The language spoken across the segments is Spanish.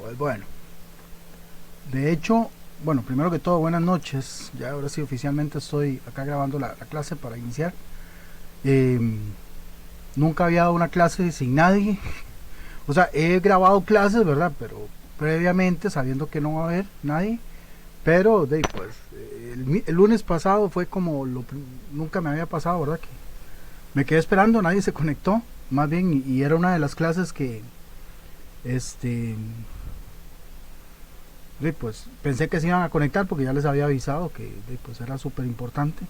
Pues bueno, de hecho, bueno, primero que todo, buenas noches. Ya ahora sí oficialmente estoy acá grabando la clase para iniciar. Eh, Nunca había dado una clase sin nadie. O sea, he grabado clases, ¿verdad? Pero previamente, sabiendo que no va a haber nadie. Pero, pues, el lunes pasado fue como nunca me había pasado, ¿verdad? Que me quedé esperando, nadie se conectó. Más bien, y era una de las clases que, este, pues pensé que se iban a conectar porque ya les había avisado que pues era súper importante.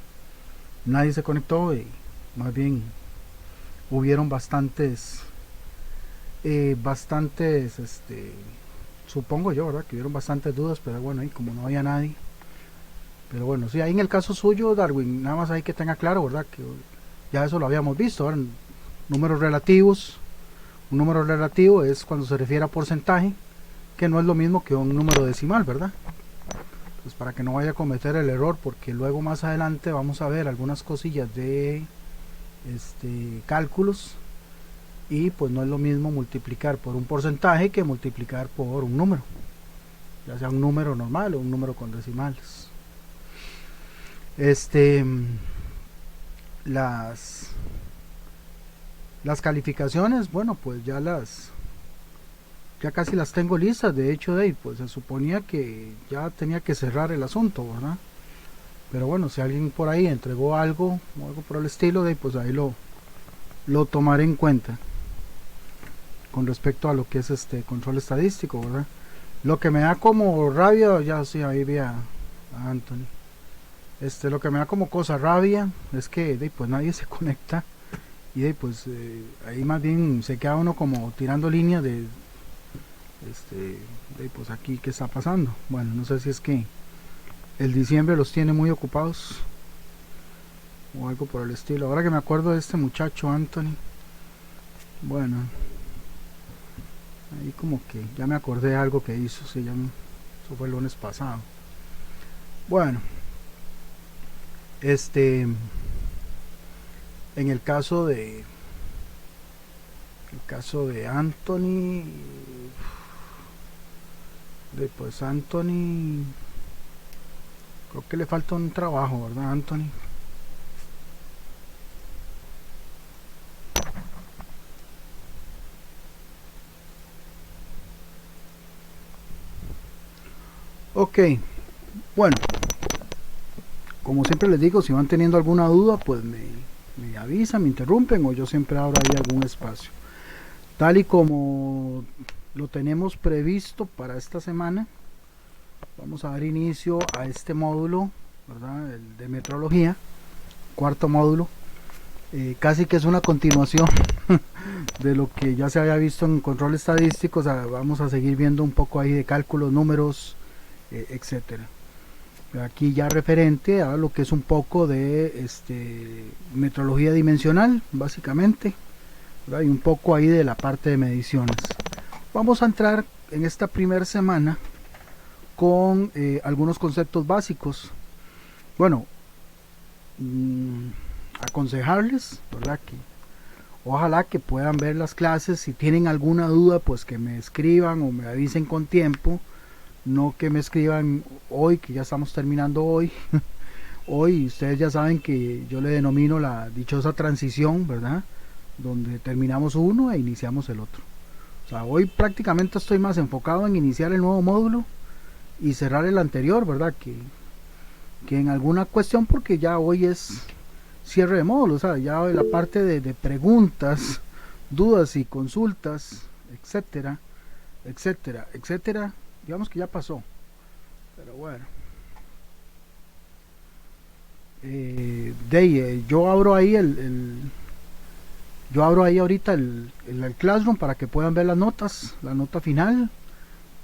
Nadie se conectó y más bien hubieron bastantes, supongo yo, ¿verdad? Que hubieron bastantes dudas, pero bueno, ahí como no había nadie. Pero bueno, sí, ahí en el caso suyo, Darwin, nada más hay que tenga claro, ¿verdad? Que ya eso lo habíamos visto, ¿verdad? Números relativos. Un número relativo es cuando se refiere a porcentaje, que no es lo mismo que un número decimal, ¿verdad? Pues para que no vaya a cometer el error, porque luego más adelante vamos a ver algunas cosillas de cálculos, y pues no es lo mismo multiplicar por un porcentaje que multiplicar por un número, ya sea un número normal o un número con decimales. este las las calificaciones, bueno, pues ya casi las tengo listas. De hecho, pues se suponía que ya tenía que cerrar el asunto, ¿verdad? Pero bueno, si alguien por ahí entregó algo o algo por el estilo, pues ahí lo tomaré en cuenta con respecto a lo que es este control estadístico, ¿verdad? Lo que me da como rabia, ya sí, ahí vi a Anthony. Lo que me da como cosa rabia es que pues nadie se conecta, y pues ahí más bien se queda uno como tirando líneas pues aquí qué está pasando. Bueno, no sé si es que el diciembre los tiene muy ocupados o algo por el estilo. Ahora que me acuerdo de este muchacho Anthony, bueno, ahí como que ya me acordé de algo que hizo, eso fue el lunes pasado. Bueno, en el caso de Anthony, pues Anthony, creo que le falta un trabajo, ¿verdad, Anthony? Ok, bueno, como siempre les digo, si van teniendo alguna duda, pues me avisan, me interrumpen, o yo siempre abro ahí algún espacio. Tal y como lo tenemos previsto para esta semana, vamos a dar inicio a este módulo, ¿verdad? El de metrología, cuarto módulo. Casi que es una continuación de lo que ya se había visto en control estadístico. O sea, vamos a seguir viendo un poco ahí de cálculos, números, etcétera. Aquí ya referente a lo que es un poco de metrología dimensional, básicamente, ¿verdad? Y un poco ahí de la parte de mediciones. Vamos a entrar en esta primera semana con algunos conceptos básicos. Bueno, aconsejarles, ¿verdad? Que ojalá que puedan ver las clases. Si tienen alguna duda, pues que me escriban o me avisen con tiempo. No que me escriban hoy, que ya estamos terminando hoy. Hoy ustedes ya saben que yo le denomino la dichosa transición, ¿verdad? Donde terminamos uno e iniciamos el otro. O sea, hoy prácticamente estoy más enfocado en iniciar el nuevo módulo y cerrar el anterior, ¿verdad? Que en alguna cuestión, porque ya hoy es cierre de módulo. O sea, ya la parte de preguntas, dudas y consultas, etcétera, etcétera, etcétera, digamos que ya pasó. Pero bueno, yo abro ahí yo abro ahí ahorita el Classroom para que puedan ver las notas, la nota final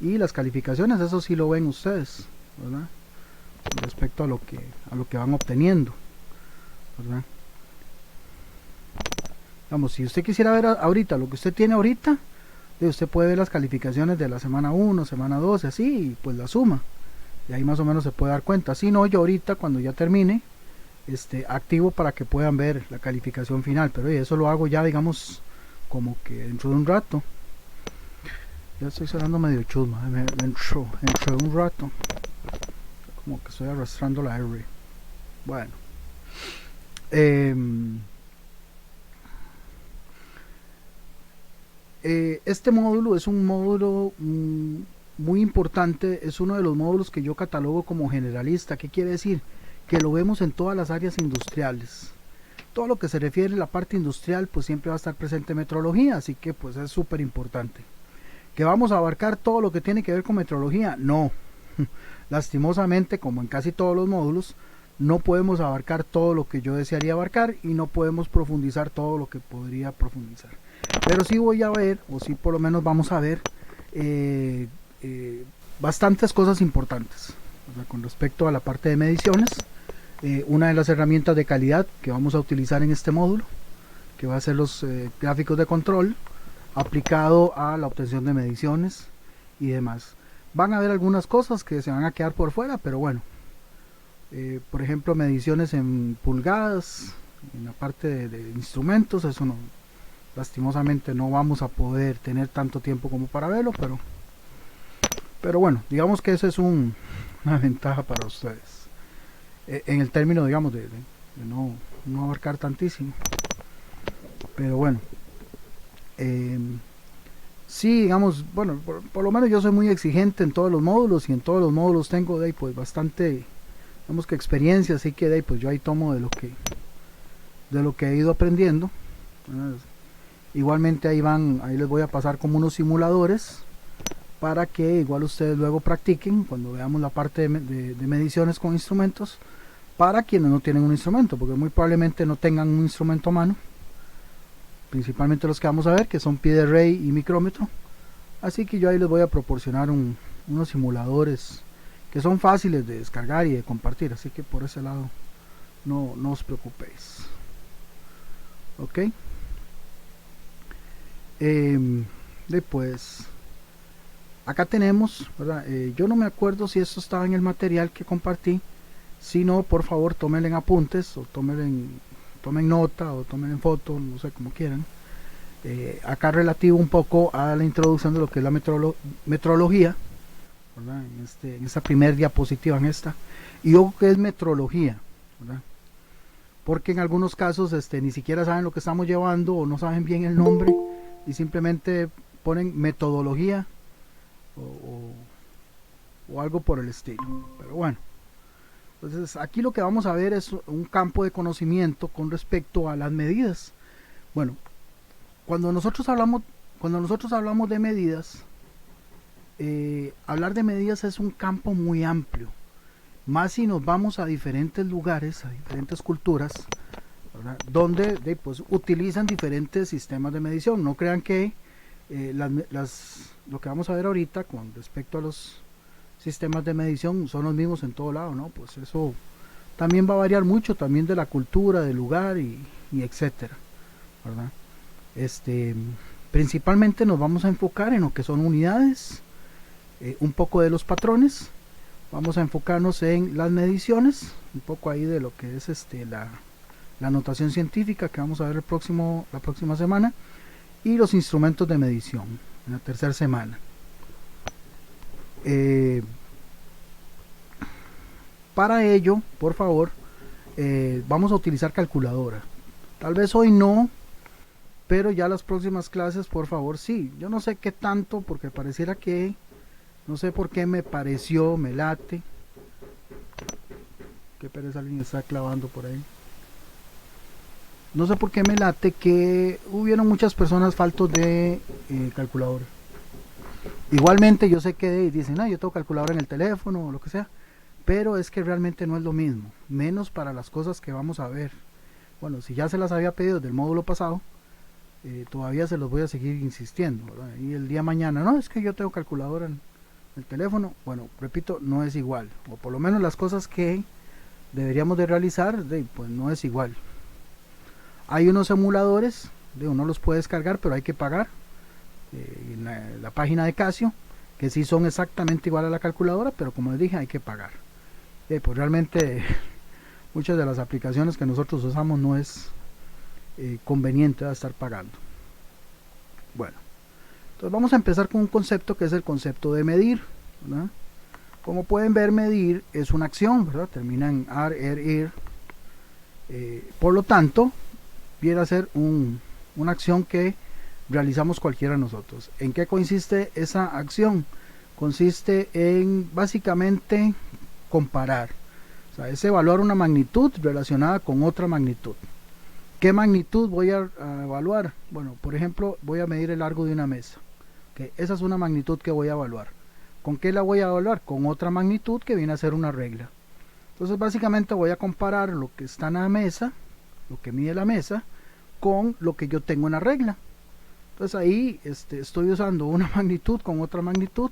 y las calificaciones. Eso sí lo ven ustedes, ¿verdad? Respecto a lo que van obteniendo, ¿verdad? Vamos, si usted quisiera ver ahorita lo que usted tiene ahorita, usted puede ver las calificaciones de la semana 1, semana 2, así, y pues la suma. Y ahí más o menos se puede dar cuenta. Si no, yo ahorita cuando ya termine, activo para que puedan ver la calificación final. Pero eso lo hago ya, digamos, como que dentro de un rato. Ya estoy sonando medio chusma, me entró un rato, como que estoy arrastrando la R. Bueno, este módulo es un módulo muy importante, es uno de los módulos que yo catalogo como generalista. ¿Qué quiere decir? Que lo vemos en todas las áreas industriales. Todo lo que se refiere a la parte industrial, pues siempre va a estar presente metrología, así que pues es súper importante. ¿Que vamos a abarcar todo lo que tiene que ver con metrología? No. Lastimosamente, como en casi todos los módulos, no podemos abarcar todo lo que yo desearía abarcar y no podemos profundizar todo lo que podría profundizar. Pero sí voy a ver, o sí por lo menos vamos a ver, bastantes cosas importantes, o sea, con respecto a la parte de mediciones. Una de las herramientas de calidad que vamos a utilizar en este módulo, que va a ser los gráficos de control aplicado a la obtención de mediciones y demás. Van a haber algunas cosas que se van a quedar por fuera, pero bueno, por ejemplo, mediciones en pulgadas, en la parte de instrumentos, eso no, lastimosamente no vamos a poder tener tanto tiempo como para verlo, pero bueno, digamos que eso es una ventaja para ustedes, en el término, digamos, de no abarcar tantísimo. Pero bueno, sí, digamos, bueno, por lo menos yo soy muy exigente en todos los módulos, y en todos los módulos tengo de ahí pues bastante, digamos, que experiencia, así que de ahí pues yo ahí tomo de lo que he ido aprendiendo. Igualmente ahí les voy a pasar como unos simuladores para que igual ustedes luego practiquen cuando veamos la parte de mediciones con instrumentos, para quienes no tienen un instrumento, porque muy probablemente no tengan un instrumento a mano, principalmente los que vamos a ver, que son pie de rey y micrómetro. Así que yo ahí les voy a proporcionar unos simuladores que son fáciles de descargar y de compartir, así que por ese lado no os preocupéis. Ok, después acá tenemos, ¿verdad? Yo no me acuerdo si esto estaba en el material que compartí. Si no, por favor tomen en apuntes, o tomen nota, o tomen en foto, no sé, como quieran. Acá relativo un poco a la introducción de lo que es la metrología, ¿verdad? En esta primer diapositiva, y ojo que es metrología, ¿verdad? Porque en algunos casos ni siquiera saben lo que estamos llevando, o no saben bien el nombre, y simplemente ponen metodología o algo por el estilo. Pero bueno, entonces aquí lo que vamos a ver es un campo de conocimiento con respecto a las medidas. Bueno, cuando nosotros hablamos de medidas, hablar de medidas es un campo muy amplio, más si nos vamos a diferentes lugares, a diferentes culturas, ¿verdad? Donde pues utilizan diferentes sistemas de medición. No crean que lo que vamos a ver ahorita con respecto a los sistemas de medición son los mismos en todo lado, ¿no? Pues eso también va a variar mucho, también de la cultura, del lugar y etcétera, ¿verdad? Principalmente nos vamos a enfocar en lo que son unidades, un poco de los patrones, vamos a enfocarnos en las mediciones, un poco ahí de lo que es la notación científica que vamos a ver la próxima semana, y los instrumentos de medición en la tercera semana. Para ello, por favor, vamos a utilizar calculadora. Tal vez hoy no, pero ya las próximas clases, por favor, sí. Yo no sé qué tanto, porque pareciera que, no sé por qué me late. Qué pereza, alguien está clavando por ahí. No sé por qué me late que hubieron muchas personas faltos de calculadora. Igualmente yo sé que dicen, yo tengo calculadora en el teléfono o lo que sea, pero es que realmente no es lo mismo, menos para las cosas que vamos a ver. Bueno, si ya se las había pedido del módulo pasado, todavía se los voy a seguir insistiendo, ¿verdad? Y el día mañana, no, es que yo tengo calculadora en el teléfono. Bueno, repito, no es igual, o por lo menos las cosas que deberíamos de realizar, pues no es igual. Hay unos emuladores, uno los puede descargar, pero hay que pagar, en la página de Casio, que sí son exactamente igual a la calculadora, pero como les dije, hay que pagar. Pues realmente muchas de las aplicaciones que nosotros usamos no es conveniente estar pagando. Bueno, Entonces vamos a empezar con un concepto que es el concepto de medir, ¿verdad? Como pueden ver, medir es una acción, ¿verdad? Termina en ar, ir. Por lo tanto, viene a ser una acción que realizamos cualquiera de nosotros. ¿En qué consiste esa acción? Consiste en básicamente comparar. O sea, es evaluar una magnitud relacionada con otra magnitud. ¿Qué magnitud voy a evaluar? Bueno, por ejemplo, voy a medir el largo de una mesa. Okay, esa es una magnitud que voy a evaluar. ¿Con qué la voy a evaluar? Con otra magnitud que viene a ser una regla. Entonces básicamente voy a comparar lo que está en la mesa, lo que mide la mesa, con lo que yo tengo en la regla. Entonces ahí estoy usando una magnitud con otra magnitud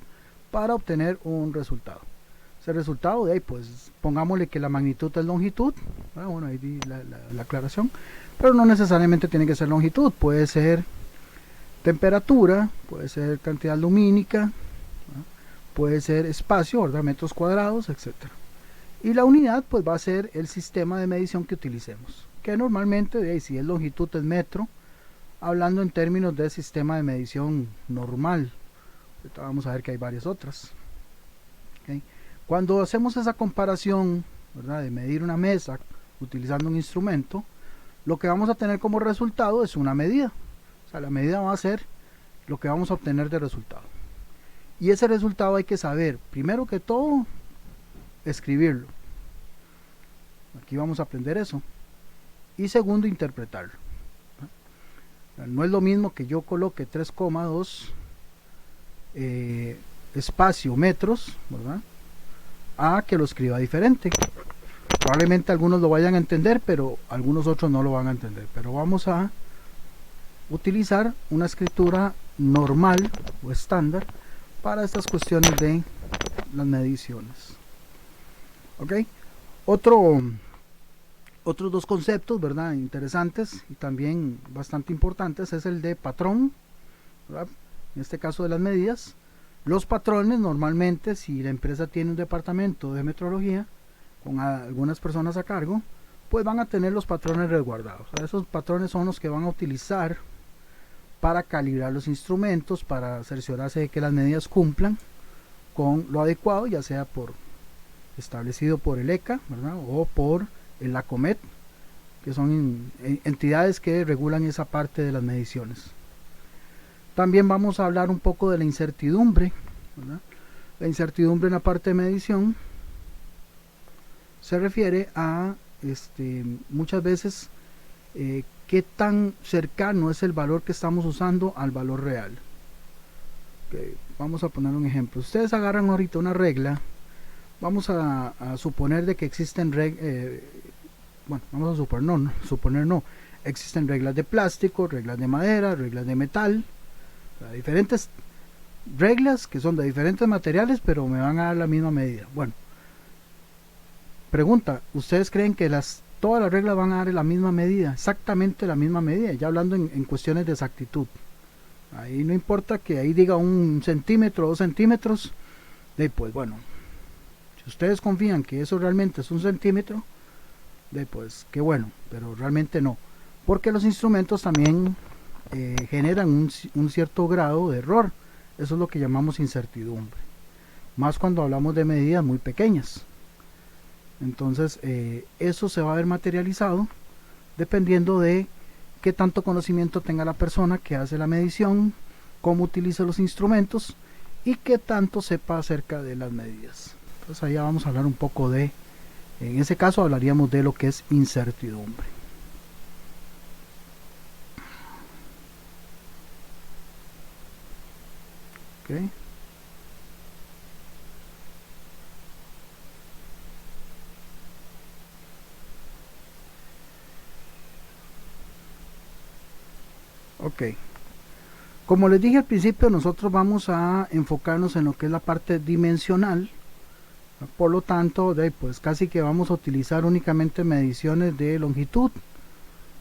para obtener un resultado. Ese resultado de ahí, pues pongámosle que la magnitud es longitud. Bueno, ahí di la aclaración. Pero no necesariamente tiene que ser longitud, puede ser temperatura, puede ser cantidad lumínica, puede ser espacio, ¿verdad? Metros cuadrados, etcétera. Y la unidad pues va a ser el sistema de medición que utilicemos, que normalmente, de ahí, si es longitud es metro, hablando en términos de sistema de medición normal. Ahorita vamos a ver que hay varias otras. ¿Okay? Cuando hacemos esa comparación, ¿verdad?, de medir una mesa utilizando un instrumento, lo que vamos a tener como resultado es una medida. O sea, la medida va a ser lo que vamos a obtener de resultado. Y ese resultado hay que saber, primero que todo, escribirlo. Aquí vamos a aprender eso. Y segundo, interpretarlo. No es lo mismo que yo coloque 3,2 espacio metros, ¿verdad?, a que lo escriba diferente. Probablemente algunos lo vayan a entender, pero algunos otros no lo van a entender. Pero vamos a utilizar una escritura normal o estándar para estas cuestiones de las mediciones. ¿Ok? Otros dos conceptos, ¿verdad?, interesantes y también bastante importantes es el de patrón, ¿verdad?, en este caso de las medidas. Los patrones normalmente, si la empresa tiene un departamento de metrología con algunas personas a cargo, pues van a tener los patrones resguardados. O sea, esos patrones son los que van a utilizar para calibrar los instrumentos, para cerciorarse de que las medidas cumplan con lo adecuado, ya sea establecido por el ECA, ¿verdad?, o por el ACOMET, que son entidades que regulan esa parte de las mediciones. También vamos a hablar un poco de la incertidumbre, ¿verdad? La incertidumbre en la parte de medición se refiere a muchas veces qué tan cercano es el valor que estamos usando al valor real. Okay, vamos a poner un ejemplo. Ustedes agarran ahorita una regla. Vamos a suponer de que existen existen reglas de plástico, reglas de madera, reglas de metal, diferentes reglas que son de diferentes materiales, pero me van a dar la misma medida. Bueno, pregunta, ¿ustedes creen que todas las reglas van a dar la misma medida, exactamente la misma medida? Ya hablando en cuestiones de exactitud. Ahí no importa que ahí diga 1 centímetro, 2 centímetros, pues bueno, si ustedes confían que eso realmente es 1 centímetro, pues qué bueno, pero realmente no, porque los instrumentos también generan un cierto grado de error. Eso es lo que llamamos incertidumbre, más cuando hablamos de medidas muy pequeñas. Entonces eso se va a ver materializado dependiendo de qué tanto conocimiento tenga la persona que hace la medición, cómo utiliza los instrumentos y qué tanto sepa acerca de las medidas. Entonces allá vamos a hablar un poco en ese caso hablaríamos de lo que es incertidumbre. Okay. Ok, como les dije al principio, nosotros vamos a enfocarnos en lo que es la parte dimensional. Por lo tanto, pues casi que vamos a utilizar únicamente mediciones de longitud,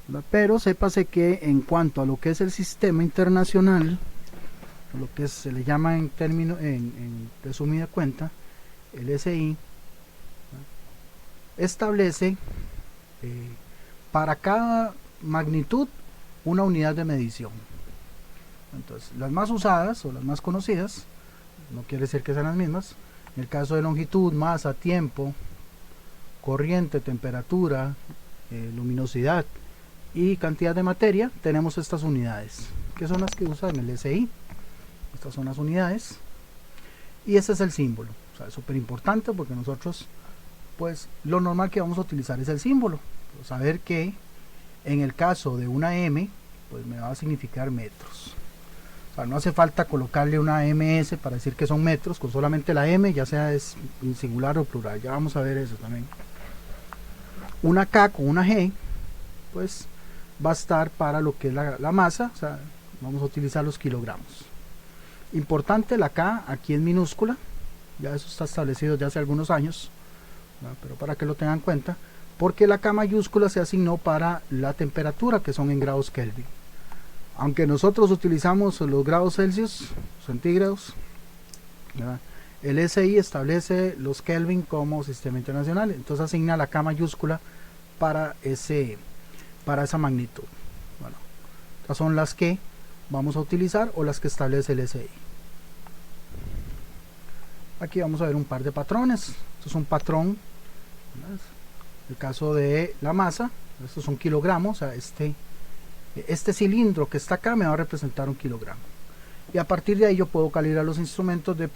¿verdad? Pero sépase que en cuanto a lo que es el sistema internacional, lo que se le llama en resumida cuenta, el SI, ¿verdad?, establece para cada magnitud una unidad de medición. Entonces, las más usadas o las más conocidas, no quiere decir que sean las mismas. En el caso de longitud, masa, tiempo, corriente, temperatura, luminosidad y cantidad de materia, tenemos estas unidades, que son las que usan el SI. Estas son las unidades. Y ese es el símbolo. O sea, es súper importante porque nosotros, pues, lo normal que vamos a utilizar es el símbolo. Saber que en el caso de una M, pues me va a significar metros. O sea, no hace falta colocarle una MS para decir que son metros, con solamente la M, ya sea es singular o plural. Ya vamos a ver eso también. Una K con una G, pues va a estar para lo que es la masa. O sea, vamos a utilizar los kilogramos. Importante, la K aquí en minúscula, ya eso está establecido ya hace algunos años, ¿no? Pero para que lo tengan en cuenta, porque la K mayúscula se asignó para la temperatura, que son en grados Kelvin. Aunque nosotros utilizamos los grados Celsius, centígrados, ¿verdad? El SI establece los Kelvin como sistema internacional, entonces asigna la K mayúscula para esa magnitud. Bueno, estas son las que vamos a utilizar o las que establece el SI. Aquí vamos a ver un par de patrones. Esto es un patrón. El caso de la masa, estos son kilogramos. O sea, este cilindro que está acá me va a representar un kilogramo. Y a partir de ahí yo puedo calibrar los instrumentos de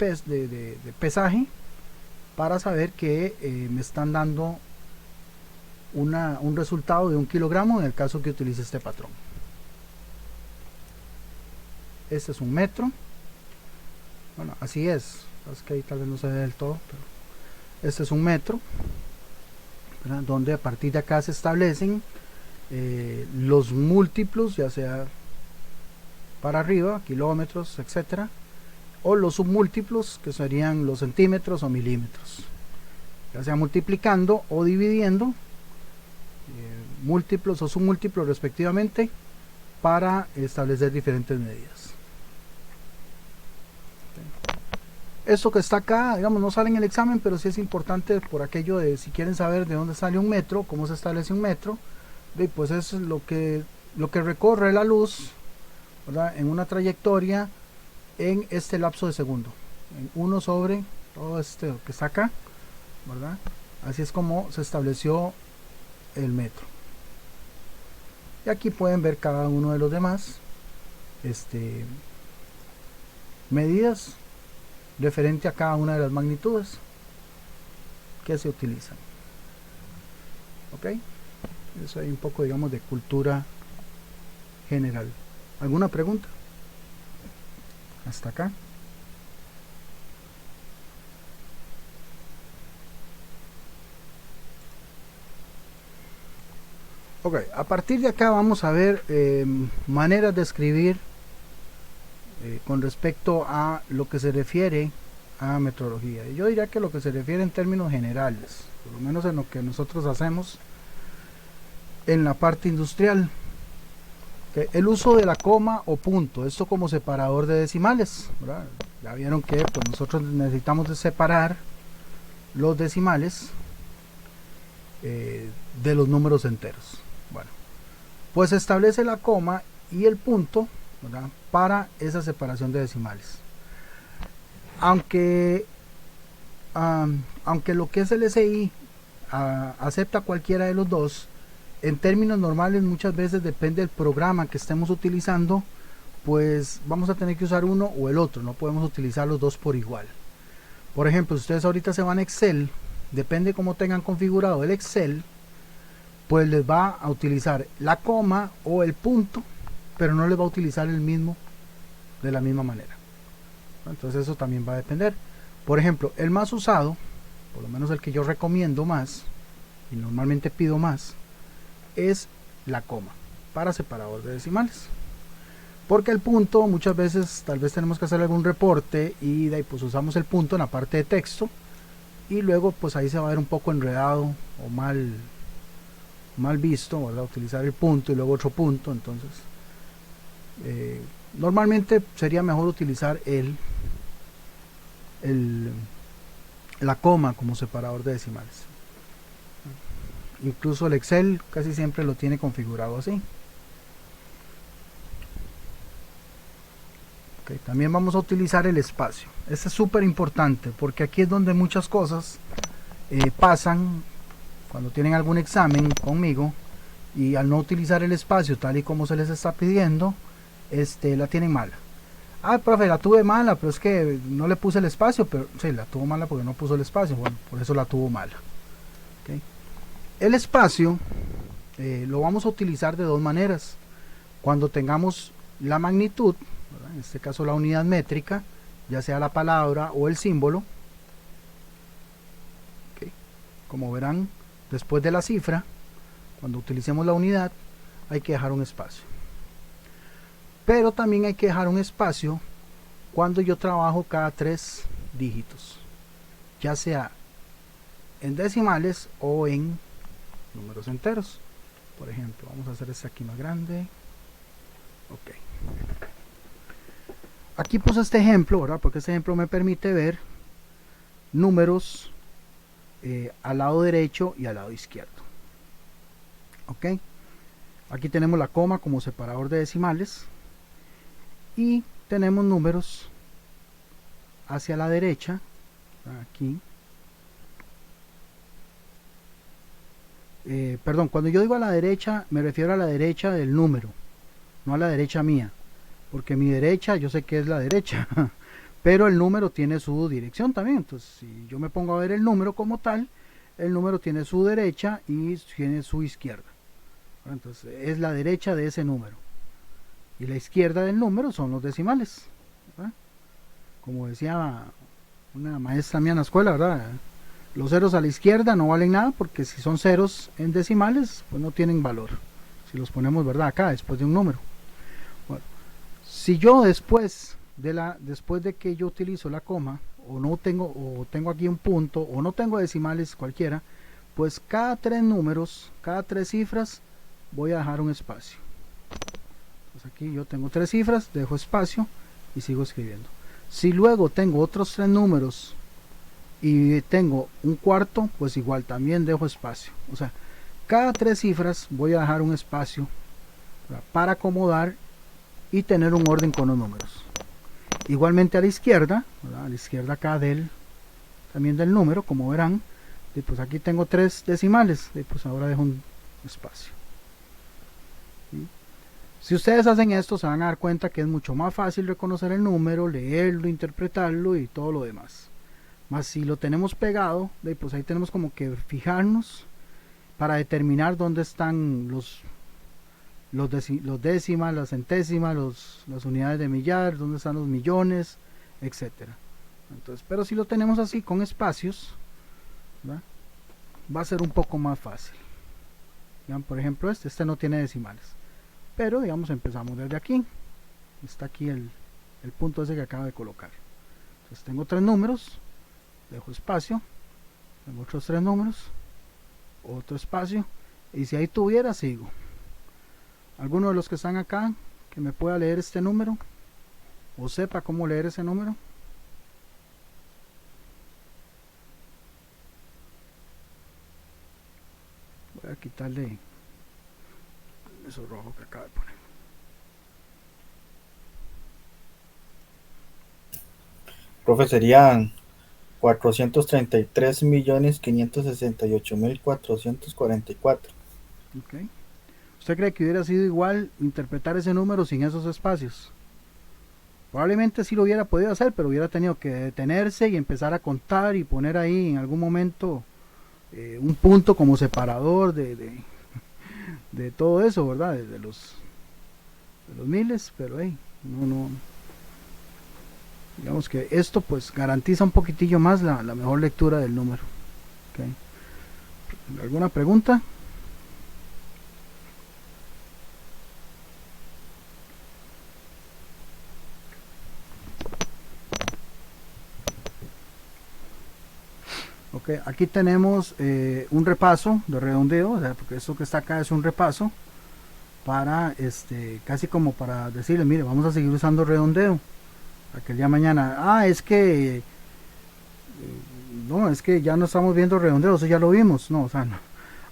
pesaje para saber que me están dando un resultado de un kilogramo en el caso que utilice este patrón. Este es un metro. Bueno, así es que ahí tal vez no se ve del todo, pero este es un metro, ¿verdad? Donde a partir de acá se establecen los múltiplos, ya sea para arriba, kilómetros, etcétera, o los submúltiplos, que serían los centímetros o milímetros, ya sea multiplicando o dividiendo, múltiplos o submúltiplos respectivamente, para establecer diferentes medidas. Esto que está acá, digamos, no sale en el examen, pero sí es importante por aquello de si quieren saber de dónde sale un metro, cómo se establece un metro, pues es lo que recorre la luz, ¿verdad? En una trayectoria en este lapso de segundo, en 1 sobre todo este que está acá, ¿verdad? Así es como se estableció el metro. Y aquí pueden ver cada uno de los demás medidas referente a cada una de las magnitudes que se utilizan. Ok, eso hay un poco, digamos, de cultura general. ¿Alguna pregunta? Hasta acá. Ok, a partir de acá vamos a ver maneras de escribir con respecto a lo que se refiere a metrología. Yo diría que lo que se refiere en términos generales, por lo menos en lo que nosotros hacemos en la parte industrial. El uso de la coma o punto, esto como separador de decimales, ¿verdad? Ya vieron que pues, nosotros necesitamos de separar los decimales de los números enteros. Bueno, pues establece la coma y el punto, ¿verdad? Para esa separación de decimales. Aunque lo que es el SI acepta cualquiera de los dos, en términos normales muchas veces depende del programa que estemos utilizando, pues vamos a tener que usar uno o el otro, no podemos utilizar los dos por igual. Por ejemplo, si ustedes ahorita se van a Excel, depende cómo tengan configurado el Excel, pues les va a utilizar la coma o el punto, pero no les va a utilizar el mismo de la misma manera. Entonces eso también va a depender. Por ejemplo, el más usado, por lo menos el que yo recomiendo más y normalmente pido más, es la coma para separador de decimales, porque el punto muchas veces tal vez tenemos que hacer algún reporte y de ahí pues usamos el punto en la parte de texto y luego pues ahí se va a ver un poco enredado o mal visto, ¿verdad? Utilizar el punto y luego otro punto. Entonces normalmente sería mejor utilizar la coma como separador de decimales. Incluso el Excel casi siempre lo tiene configurado así. Okay, también vamos a utilizar el espacio. Este es súper importante porque aquí es donde muchas cosas pasan cuando tienen algún examen conmigo y al no utilizar el espacio tal y como se les está pidiendo, la tienen mala. Ah, profe, la tuve mala, pero es que no le puse el espacio. Pero sí, la tuvo mala porque no puso el espacio. Bueno, por eso la tuvo mala. Okay. El espacio lo vamos a utilizar de dos maneras. Cuando tengamos la magnitud, ¿verdad? En este caso la unidad métrica, ya sea la palabra o el símbolo. Okay. Como verán, después de la cifra, cuando utilicemos la unidad, hay que dejar un espacio. Pero también hay que dejar un espacio cuando yo trabajo cada 3 dígitos, ya sea en decimales o en números enteros. Por ejemplo, vamos a hacer este aquí más grande. Ok. Aquí puse este ejemplo, ¿verdad? Porque este ejemplo me permite ver números al lado derecho y al lado izquierdo. Ok. Aquí tenemos la coma como separador de decimales. Y tenemos números hacia la derecha, aquí. Perdón, cuando yo digo a la derecha, me refiero a la derecha del número, no a la derecha mía, porque mi derecha yo sé que es la derecha, pero el número tiene su dirección también. Entonces, si yo me pongo a ver el número como tal, el número tiene su derecha y tiene su izquierda. Entonces, es la derecha de ese número. Y la izquierda del número son los decimales, ¿verdad? Como decía una maestra mía en la escuela, ¿verdad? Los ceros a la izquierda no valen nada porque si son ceros en decimales, pues no tienen valor. Si los ponemos, ¿verdad? Acá, después de un número. Bueno, si yo después de que yo utilizo la coma, o tengo aquí un punto, o no tengo decimales cualquiera, pues cada 3 números, cada 3 cifras, voy a dejar un espacio. Aquí yo tengo 3 cifras, dejo espacio y sigo escribiendo. Si luego tengo otros 3 números y tengo un cuarto, pues igual también dejo espacio. O sea, cada 3 cifras voy a dejar un espacio, ¿verdad? Para acomodar y tener un orden con los números. Igualmente a la izquierda, ¿verdad? A la izquierda acá también del número, como verán, pues aquí tengo 3 decimales, pues ahora dejo un espacio. ¿Sí? Si ustedes hacen esto, se van a dar cuenta que es mucho más fácil reconocer el número, leerlo, interpretarlo y todo lo demás. Más si lo tenemos pegado, pues ahí tenemos como que fijarnos para determinar dónde están los décimas, las centésimas, las unidades de millar, dónde están los millones, etcétera. Entonces, pero si lo tenemos así con espacios, ¿verdad? Va a ser un poco más fácil. Vean, por ejemplo, este no tiene decimales. Pero digamos empezamos desde aquí. Está aquí el punto ese que acabo de colocar. Entonces tengo 3 números, dejo espacio, tengo otros 3 números, otro espacio, y si ahí tuviera, sigo. Alguno de los que están acá que me pueda leer este número o sepa cómo leer ese número. Voy a quitarle eso rojo que acaba de poner. Profe, serían 433.568.444. Okay. ¿Usted cree que hubiera sido igual interpretar ese número sin esos espacios? Probablemente sí lo hubiera podido hacer, pero hubiera tenido que detenerse y empezar a contar y poner ahí en algún momento un punto como separador de todo eso, ¿verdad? De los miles, pero no. Digamos que esto pues garantiza un poquitillo más la mejor lectura del número. Okay. ¿Alguna pregunta? Ok, aquí tenemos un repaso de redondeo, o sea, porque esto que está acá es un repaso para casi como para decirle, mire, vamos a seguir usando redondeo para que el día de mañana, es que no, es que ya no estamos viendo redondeo, eso ya lo vimos. No, o sea, no.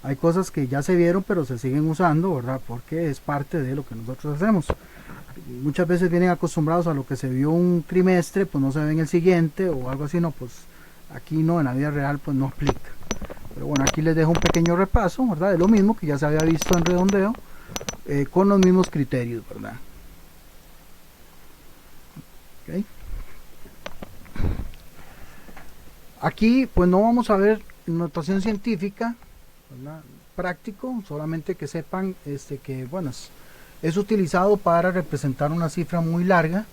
Hay cosas que ya se vieron pero se siguen usando, ¿verdad? Porque es parte de lo que nosotros hacemos. muchas veces vienen acostumbrados a lo que se vio un trimestre, pues no se ve en el siguiente o algo así, no, pues aquí no, en la vida real pues no aplica. Pero bueno, aquí les dejo un pequeño repaso, ¿verdad? Es lo mismo que ya se había visto en redondeo, con los mismos criterios, ¿verdad? Okay. Aquí pues no vamos a ver notación científica, ¿verdad? Práctico, solamente que sepan que bueno, es utilizado para representar una cifra muy larga,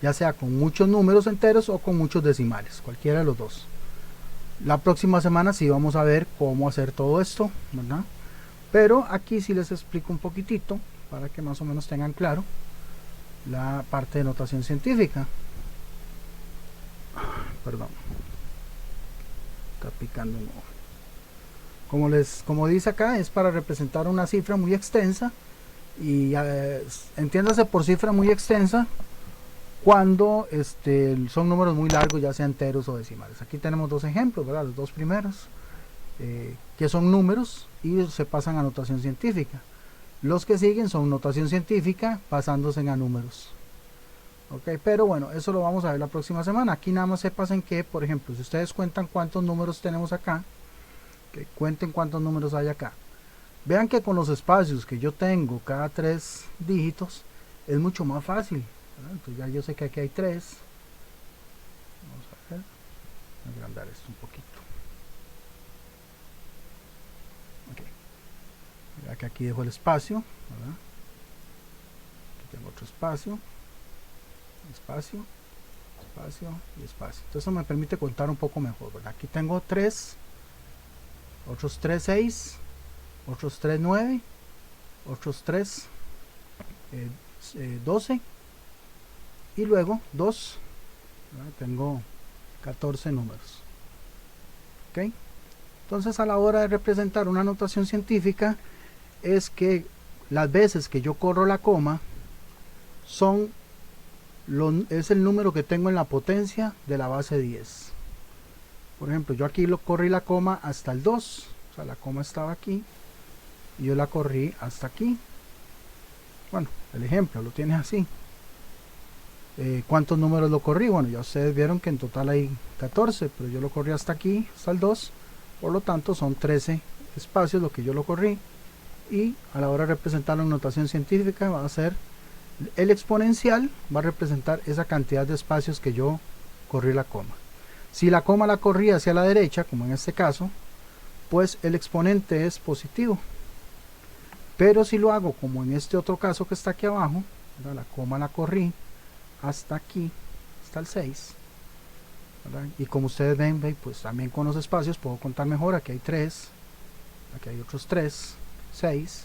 ya sea con muchos números enteros o con muchos decimales, cualquiera de los dos. La próxima semana sí vamos a ver cómo hacer todo esto, ¿verdad? Pero aquí sí les explico un poquitito para que más o menos tengan claro la parte de notación científica. Perdón, está picando un ojo. Como dice acá, es para representar una cifra muy extensa, y entiéndase por cifra muy extensa cuando son números muy largos, ya sea enteros o decimales. Aquí tenemos dos ejemplos, ¿verdad? Los dos primeros, que son números y se pasan a notación científica. Los que siguen son notación científica pasándose a números. Ok, pero bueno, eso lo vamos a ver la próxima semana. Aquí nada más se pasen que, por ejemplo, si ustedes cuentan cuántos números tenemos acá, que cuenten cuántos números hay acá. Vean que con los espacios que yo tengo cada 3 dígitos es mucho más fácil. Entonces ya yo sé que aquí hay 3. Vamos a ver, voy a agrandar esto un poquito. Okay. Mira que aquí dejo el espacio, ¿verdad? Aquí tengo otro espacio, espacio, espacio y espacio. Entonces eso me permite contar un poco mejor, ¿verdad? Aquí tengo 3, otros 3, 6, otros 3, 9, otros 3, 12, y luego 2, ¿verdad? Tengo 14 números. ¿Ok? Entonces a la hora de representar una notación científica es que las veces que yo corro la coma es el número que tengo en la potencia de la base 10. Por ejemplo, yo aquí corrí la coma hasta el 2, o sea, la coma estaba aquí y yo la corrí hasta aquí. Bueno, el ejemplo lo tienes así. ¿Cuántos números lo corrí? Bueno, ya ustedes vieron que en total hay 14, pero yo lo corrí hasta aquí, hasta el 2, por lo tanto son 13 espacios lo que yo lo corrí, y a la hora de representarlo en notación científica va a ser el exponencial, va a representar esa cantidad de espacios que yo corrí la coma. Si la coma la corrí hacia la derecha, como en este caso, pues el exponente es positivo. Pero si lo hago como en este otro caso que está aquí abajo, ¿verdad? La coma la corrí hasta aquí, hasta el 6, ¿verdad? Y como ustedes ven, pues también con los espacios puedo contar mejor. Aquí hay 3, aquí hay otros 3, 6,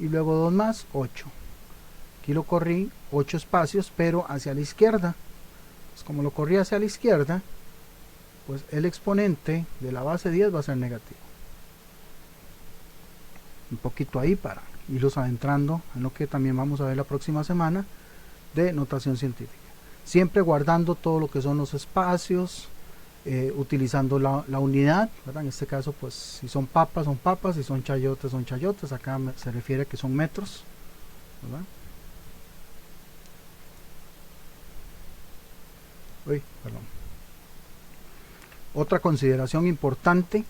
y luego 2 más, 8. Aquí lo corrí 8 espacios, pero hacia la izquierda. Pues como lo corrí hacia la izquierda, pues el exponente de la base 10 va a ser negativo. Un poquito ahí para irlos adentrando en lo que también vamos a ver la próxima semana de notación científica, siempre guardando todo lo que son los espacios, utilizando la unidad, ¿verdad? En este caso, pues si son papas, son papas, si son chayotes, son chayotes. Acá se refiere a que son metros, ¿verdad? Uy, perdón. Otra consideración importante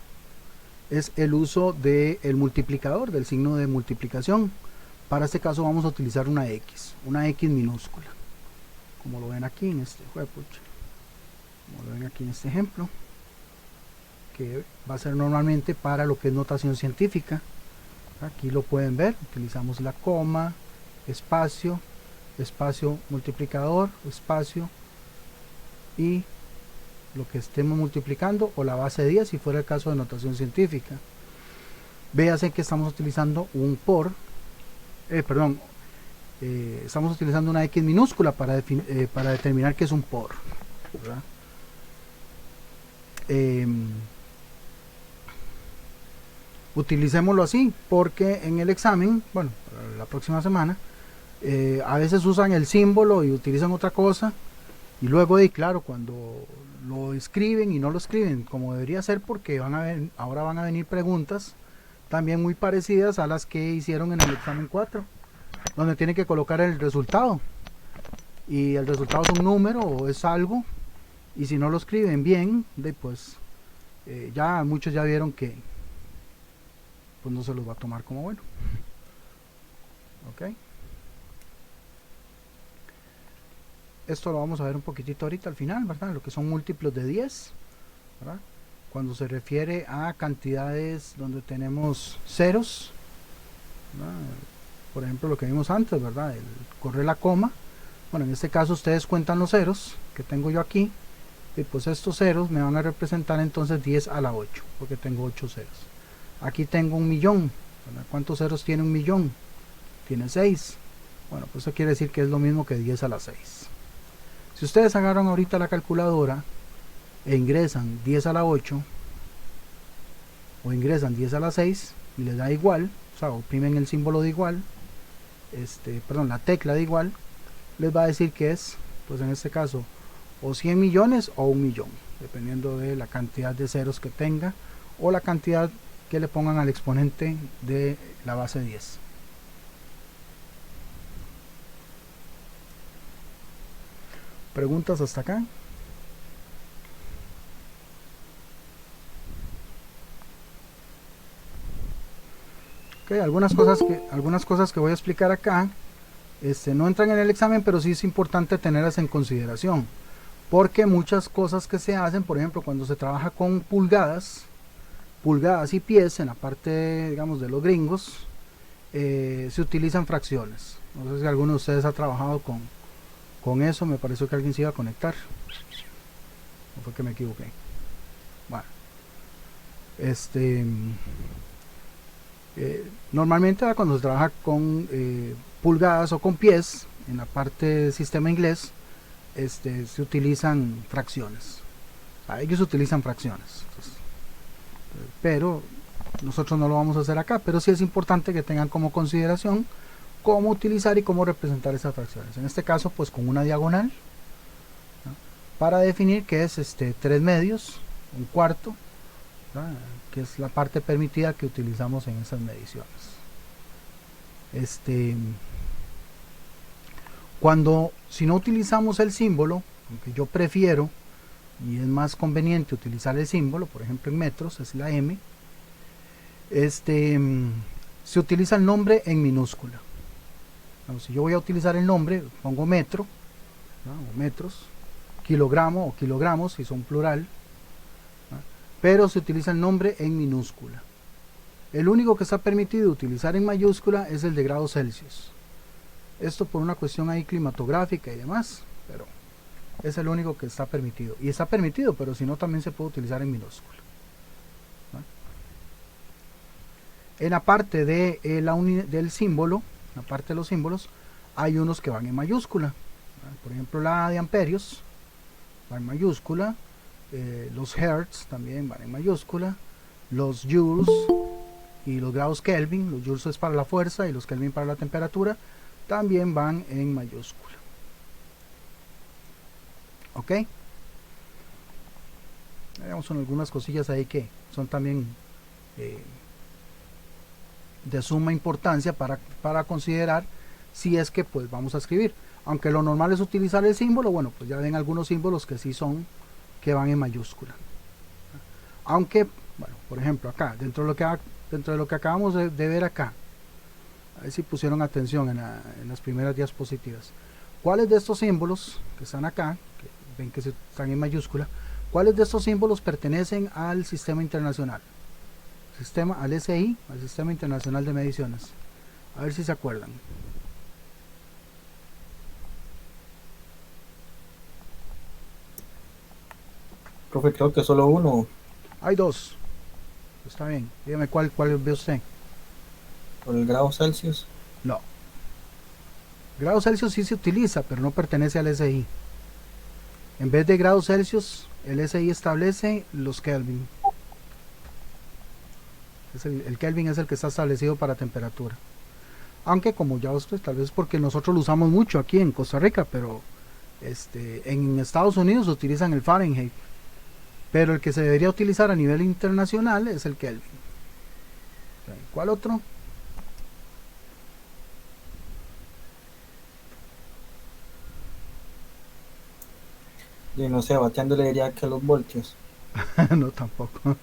es el uso del multiplicador, del signo de multiplicación. Para este caso vamos a utilizar una X minúscula, como lo ven aquí en este ejemplo, que va a ser normalmente para lo que es notación científica. Aquí lo pueden ver, utilizamos la coma, espacio, espacio multiplicador, espacio y lo que estemos multiplicando, o la base 10 si fuera el caso de notación científica. Véase que estamos utilizando un por, estamos utilizando una X minúscula para determinar que es un por, ¿verdad? Utilicémoslo así porque en el examen, bueno, para la próxima semana, a veces usan el símbolo y utilizan otra cosa, y luego claro, cuando lo escriben y no lo escriben como debería ser, porque ahora van a venir preguntas también muy parecidas a las que hicieron en el examen 4, donde tienen que colocar el resultado. y el resultado es un número o es algo, y si no lo escriben bien, pues ya muchos ya vieron que pues no se los va a tomar como bueno. Ok, esto lo vamos a ver un poquitito ahorita al final, ¿verdad? Lo que son múltiplos de 10, ¿verdad? Cuando se refiere a cantidades donde tenemos ceros, ¿verdad? Por ejemplo, lo que vimos antes, ¿verdad? El correr la coma. Bueno, en este caso ustedes cuentan los ceros que tengo yo aquí, y pues estos ceros me van a representar entonces 10 a la 8, porque tengo 8 ceros. Aquí tengo un millón, ¿verdad? ¿Cuántos ceros tiene un millón? Tiene 6. Bueno, pues eso quiere decir que es lo mismo que 10 a la 6. Si ustedes agarran ahorita la calculadora e ingresan 10 a la 8 o ingresan 10 a la 6 y les da igual, o sea, oprimen el símbolo de igual, perdón, la tecla de igual, les va a decir que es, pues en este caso, o 100 millones o 1 millón, dependiendo de la cantidad de ceros que tenga o la cantidad que le pongan al exponente de la base 10. ¿Preguntas hasta acá? Okay, algunas cosas que voy a explicar acá no entran en el examen, pero sí es importante tenerlas en consideración, porque muchas cosas que se hacen, por ejemplo, cuando se trabaja con pulgadas y pies, en la parte, digamos, de los gringos, se utilizan fracciones. No sé si alguno de ustedes ha trabajado con eso. Me pareció que alguien se iba a conectar, o fue que me equivoqué. Bueno, normalmente cuando se trabaja con pulgadas o con pies, en la parte del sistema inglés, se utilizan fracciones. Ellos utilizan fracciones. Entonces, pero nosotros no lo vamos a hacer acá, pero sí es importante que tengan como consideración cómo utilizar y cómo representar esas fracciones. En este caso, pues con una diagonal, ¿no? Para definir que es 3 medios, un cuarto, ¿no? Que es la parte permitida que utilizamos en esas mediciones. Si no utilizamos el símbolo, aunque yo prefiero y es más conveniente utilizar el símbolo, por ejemplo en metros es la M, se utiliza el nombre en minúscula. Si yo voy a utilizar el nombre, pongo metro, ¿no? O metros, kilogramo o kilogramos si son plural, ¿no? Pero se utiliza el nombre en minúscula. El único que está permitido utilizar en mayúscula es el de grados Celsius. Esto por una cuestión ahí climatográfica y demás, pero es el único que está permitido. Y está permitido, pero si no también se puede utilizar en minúscula, ¿no? En la parte de del símbolo, en la parte de los símbolos, hay unos que van en mayúscula, ¿no? Por ejemplo, la de amperios va en mayúscula, los hertz también van en mayúscula, los joules y los grados Kelvin, los joules es para la fuerza y los Kelvin para la temperatura, también van en mayúscula. Ok, veamos algunas cosillas ahí que son también de suma importancia para considerar si es que pues vamos a escribir. Aunque lo normal es utilizar el símbolo, bueno, pues ya ven algunos símbolos que sí son, que van en mayúscula. Aunque, bueno, por ejemplo acá, dentro de lo que acabamos de ver acá, a ver si pusieron atención en las primeras diapositivas. ¿Cuáles de estos símbolos que están acá, que ven que están en mayúscula, cuáles de estos símbolos pertenecen al sistema internacional? Al SI, al Sistema Internacional de Mediciones. A ver si se acuerdan. Profe, creo que solo uno. Hay dos. Está bien. Dígame cuál ve usted. Por el grado Celsius. No. Grado Celsius sí se utiliza, pero no pertenece al SI. En vez de grados Celsius, el SI establece los Kelvin. El Kelvin es el que está establecido para temperatura. Aunque como ya usted, tal vez porque nosotros lo usamos mucho aquí en Costa Rica, pero en Estados Unidos utilizan el Fahrenheit. Pero el que se debería utilizar a nivel internacional es el Kelvin. ¿Cuál otro? Y no sé, bateando le diría que los voltios. No, tampoco.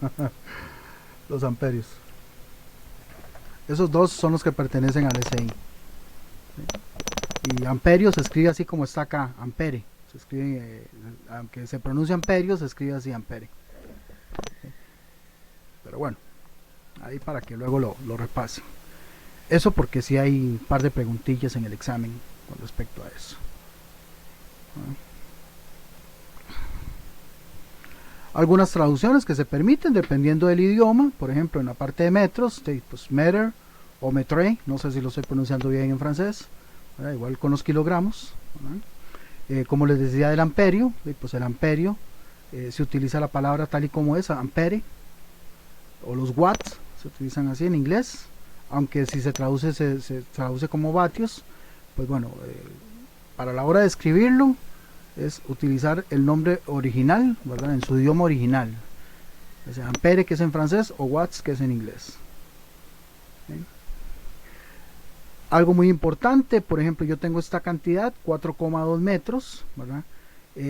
Los amperios. Esos dos son los que pertenecen al SI. Y amperio se escribe así como está acá, ampere. Se escribe, aunque se pronuncia amperio, se escribe así, ampere. Pero bueno, ahí para que luego lo repase. Eso porque si hay un par de preguntillas en el examen con respecto a eso. Algunas traducciones que se permiten dependiendo del idioma, por ejemplo en la parte de metros, pues meter o metre, no sé si lo estoy pronunciando bien en francés, igual con los kilogramos. Como les decía del amperio, pues el amperio se utiliza la palabra tal y como es, ampere, o los watts se utilizan así en inglés, aunque si se traduce como vatios, pues bueno, para la hora de escribirlo es utilizar el nombre original, ¿verdad? En su idioma original, o sea, ampere que es en francés o watts que es en inglés. ¿Sí? Algo muy importante, por ejemplo, yo tengo esta cantidad, 4,2 metros, ¿verdad?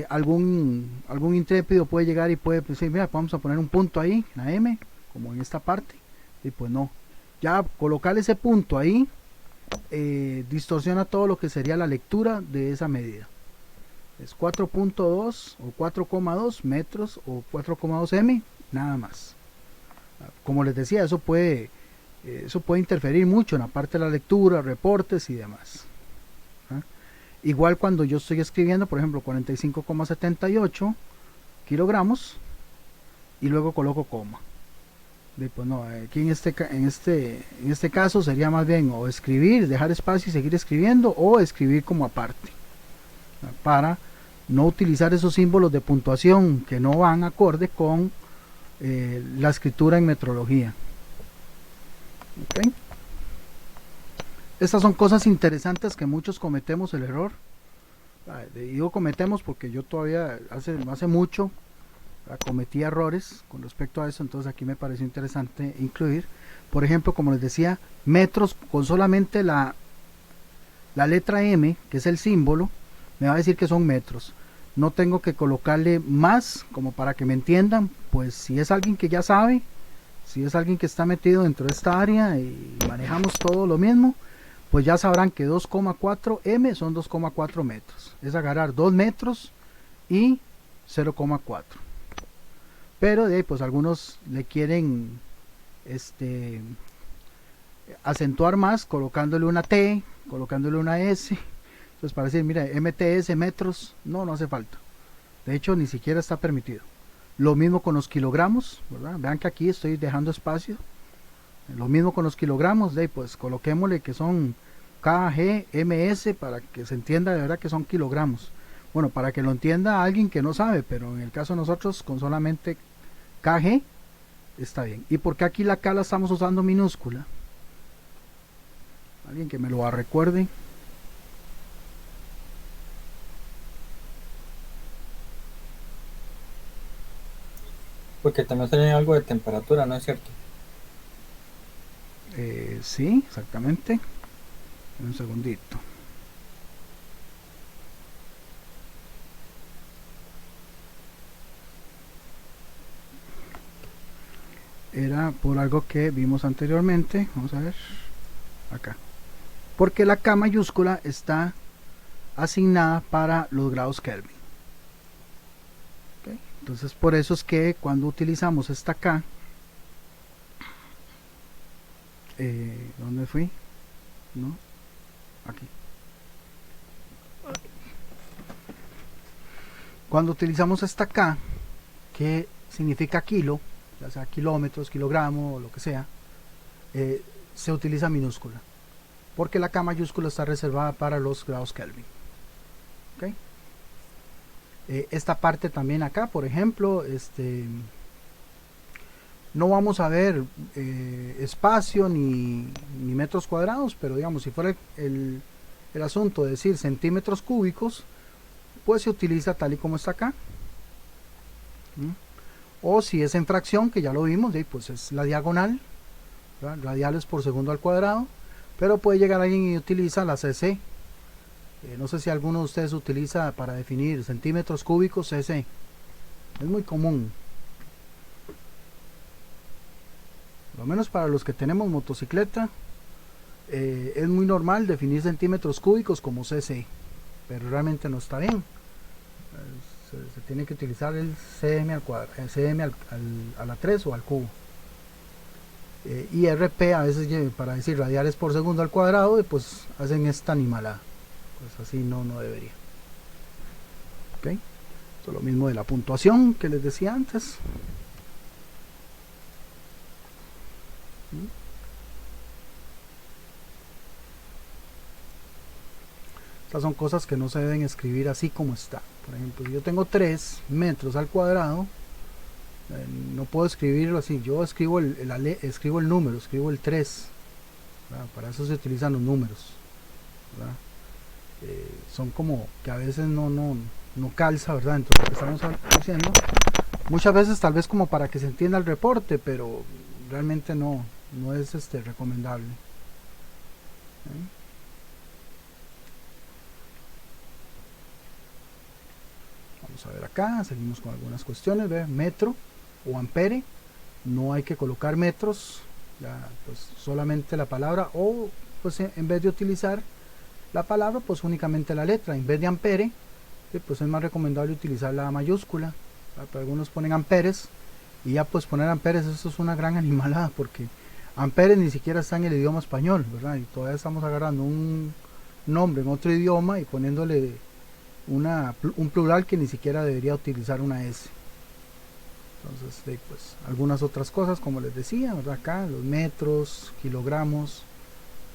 Algún intrépido puede llegar y puede decir, mira, vamos a poner un punto ahí, la M, como en esta parte, y pues no. Ya colocar ese punto ahí distorsiona todo lo que sería la lectura de esa medida. Es 4.2 o 4,2 metros o 4,2 m, nada más. Como les decía, eso puede interferir mucho en la parte de la lectura, reportes y demás. Igual cuando yo estoy escribiendo, por ejemplo, 45,78 kilogramos y luego coloco coma. Pues no, aquí en este caso sería más bien o escribir, dejar espacio y seguir escribiendo, o escribir como aparte, para no utilizar esos símbolos de puntuación que no van acorde con la escritura en metrología. ¿Okay? Estas son cosas interesantes que muchos cometemos el error. Digo cometemos porque yo todavía hace mucho cometí errores con respecto a eso, entonces aquí me pareció interesante incluir, por ejemplo, como les decía, metros con solamente la letra M, que es el símbolo, me va a decir que son metros. No tengo que colocarle más como para que me entiendan, pues si es alguien que ya sabe, si es alguien que está metido dentro de esta área y manejamos todo lo mismo, pues ya sabrán que 2,4 M son 2,4 metros. Es agarrar 2 metros y 0,4. Pero de ahí, pues algunos le quieren acentuar más colocándole una T, colocándole una S. Entonces para decir, mira, MTS, metros, no hace falta. De hecho, ni siquiera está permitido. Lo mismo con los kilogramos, ¿verdad? Vean que aquí estoy dejando espacio. Lo mismo con los kilogramos, de ahí, pues coloquémosle que son KG, MS, para que se entienda de verdad que son kilogramos. Bueno, para que lo entienda alguien que no sabe, pero en el caso de nosotros, con solamente KG, está bien. ¿Y por qué aquí la K la estamos usando minúscula? Alguien que me lo recuerde. Porque también sale algo de temperatura, ¿no es cierto? Sí, exactamente. Un segundito. Era por algo que vimos anteriormente. Vamos a ver. Acá. Porque la K mayúscula está asignada para los grados Kelvin. ¿Okay? Entonces por eso es que cuando utilizamos esta K, ¿dónde fui? ¿No? Aquí. Cuando utilizamos esta K, que significa kilo, ya sea kilómetros, kilogramo o lo que sea, se utiliza minúscula, porque la K mayúscula está reservada para los grados Kelvin. ¿Okay? Esta parte también acá, por ejemplo, no vamos a ver espacio ni metros cuadrados, pero digamos, si fuera el asunto de decir centímetros cúbicos, pues se utiliza tal y como está acá. O si es en fracción, que ya lo vimos, pues es la diagonal, ¿verdad? Radiales por segundo al cuadrado, pero puede llegar alguien y utiliza la CC, No sé si alguno de ustedes utiliza para definir centímetros cúbicos cc. Es muy común. Lo menos para los que tenemos motocicleta, es muy normal definir centímetros cúbicos como cc, pero realmente no está bien. Se tiene que utilizar el cm al cuadrado, el cm a la 3 o al cubo. Y RP a veces para decir radianes por segundo al cuadrado, pues hacen esta animalada. Pues así no debería. Ok, esto es lo mismo de la puntuación que les decía antes. Estas son cosas que no se deben escribir así como está. Por ejemplo, si yo tengo 3 metros al cuadrado, no puedo escribirlo así. Yo escribo escribo el número, escribo el 3, ¿verdad? Para eso se utilizan los números, ¿verdad? Son como que a veces no calza, ¿verdad? Entonces lo que estamos haciendo, muchas veces tal vez como para que se entienda el reporte, pero realmente no es recomendable. Vamos a ver acá, seguimos con algunas cuestiones. ¿Ve? Metro o ampere, no hay que colocar metros, ya, pues solamente la palabra, o pues en vez de utilizar la palabra, pues únicamente la letra. En vez de ampere, pues es más recomendable utilizar la mayúscula. Pero algunos ponen amperes, y ya pues poner amperes, eso es una gran animalada, porque amperes ni siquiera está en el idioma español, ¿verdad? Y todavía estamos agarrando un nombre en otro idioma y poniéndole un plural que ni siquiera debería utilizar una S. Entonces, pues algunas otras cosas, como les decía, ¿verdad? Acá los metros, kilogramos,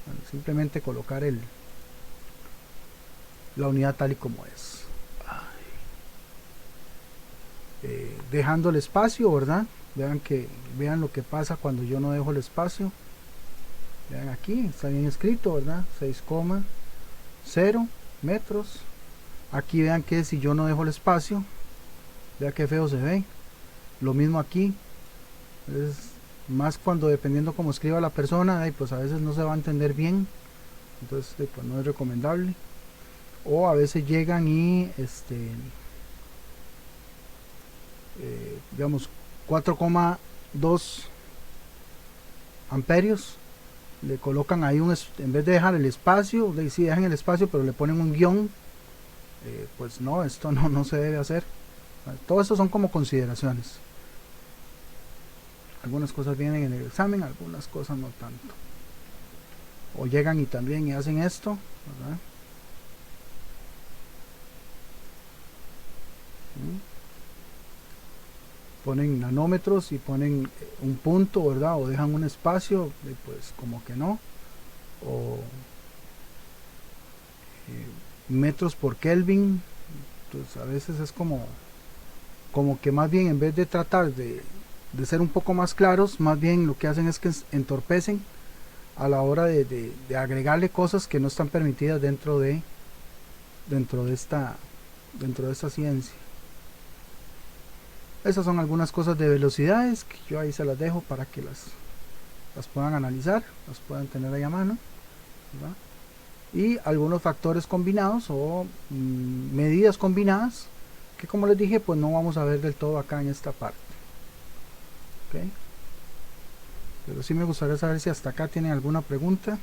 bueno, simplemente colocar la unidad tal y como es. Dejando el espacio, ¿verdad? Vean lo que pasa cuando yo no dejo el espacio. Vean aquí, está bien escrito, ¿verdad? 6,0 metros. Aquí vean que si yo no dejo el espacio, vean qué feo se ve. Lo mismo aquí, es más cuando dependiendo cómo escriba la persona, pues a veces no se va a entender bien, entonces pues no es recomendable. O a veces llegan y digamos 4,2 amperios, le colocan ahí en vez de dejar el espacio, sí dejan el espacio pero le ponen un guión. Pues no, esto no se debe hacer. Todo esto son como consideraciones. Algunas cosas vienen en el examen, algunas cosas no tanto. O llegan y también y hacen esto, ¿verdad? Ponen nanómetros y ponen un punto, ¿verdad? O dejan un espacio, pues como que no. O metros por Kelvin. Entonces a veces es como que más bien en vez de tratar de ser un poco más claros, más bien lo que hacen es que entorpecen a la hora de agregarle cosas que no están permitidas dentro de esta ciencia. Esas son algunas cosas de velocidades que yo ahí se las dejo para que las puedan analizar, las puedan tener ahí a mano, ¿verdad? Y algunos factores combinados o medidas combinadas que, como les dije, pues no vamos a ver del todo acá en esta parte. ¿Okay? Pero sí me gustaría saber si hasta acá tienen alguna pregunta.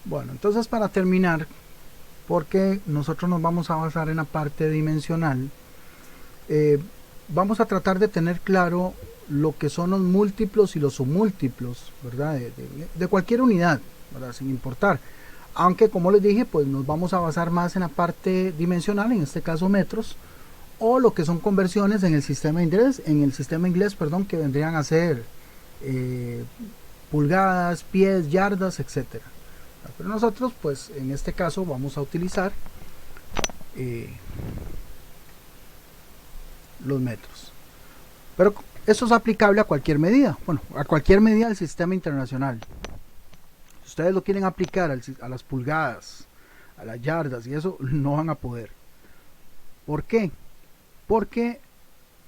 Bueno, entonces para terminar, porque nosotros nos vamos a basar en la parte dimensional, vamos a tratar de tener claro lo que son los múltiplos y los submúltiplos, ¿verdad? De cualquier unidad, ¿verdad? Sin importar. Aunque, como les dije, pues nos vamos a basar más en la parte dimensional, en este caso metros, o lo que son conversiones en el sistema inglés, que vendrían a ser pulgadas, pies, yardas, etcétera. Pero nosotros, pues en este caso, vamos a utilizar los metros. Pero eso es aplicable a cualquier medida, bueno, a cualquier medida del sistema internacional. Si ustedes lo quieren aplicar a las pulgadas, a las yardas y eso, no van a poder. ¿Por qué? Porque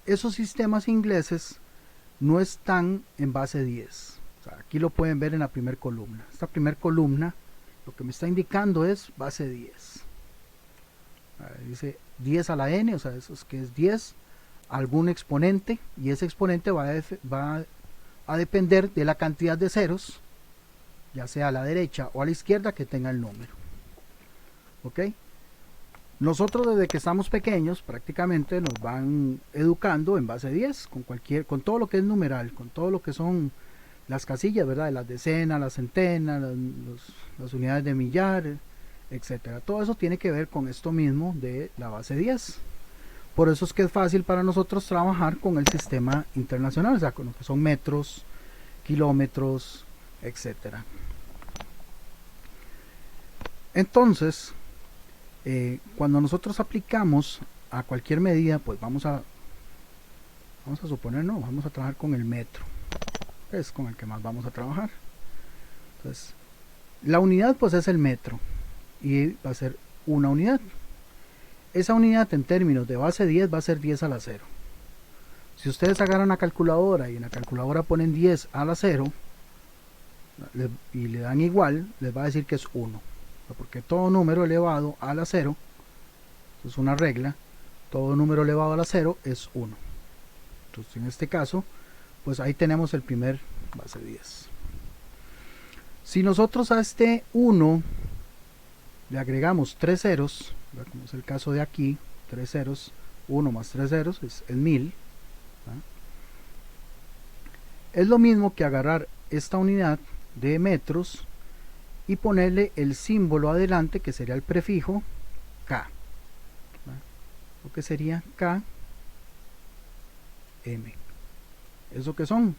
esos sistemas ingleses no están en base 10. O sea, aquí lo pueden ver en la primera columna. Esta primera columna lo que me está indicando es base 10. Dice 10 a la n, o sea, eso es que es 10, algún exponente, y ese exponente va a depender de la cantidad de ceros, ya sea a la derecha o a la izquierda, que tenga el número. ¿Ok? Nosotros desde que estamos pequeños prácticamente nos van educando en base 10, con todo lo que es numeral, con todo lo que son las casillas, ¿verdad? Las decenas, las centenas, las unidades de millar, etcétera. Todo eso tiene que ver con esto mismo de la base 10. Por eso es que es fácil para nosotros trabajar con el sistema internacional, o sea, con lo que son metros, kilómetros, etcétera. Entonces, cuando nosotros aplicamos a cualquier medida, pues vamos a suponer, no, vamos a trabajar con el metro, que es con el que más vamos a trabajar. Entonces, la unidad pues es el metro y va a ser una unidad. Esa unidad en términos de base 10 va a ser 10 a la 0. Si ustedes agarran una calculadora y en la calculadora ponen 10 a la 0 y le dan igual, les va a decir que es 1. Porque todo número elevado a la 0, es una regla, todo número elevado a la 0 es 1. Entonces en este caso, pues ahí tenemos el primer base 10. Si nosotros a este 1 le agregamos 3 ceros, como es el caso de aquí, 3 ceros, 1 más 3 ceros es el 1000. Es lo mismo que agarrar esta unidad de metros y ponerle el símbolo adelante, que sería el prefijo K, lo que sería KM. ¿Eso qué son?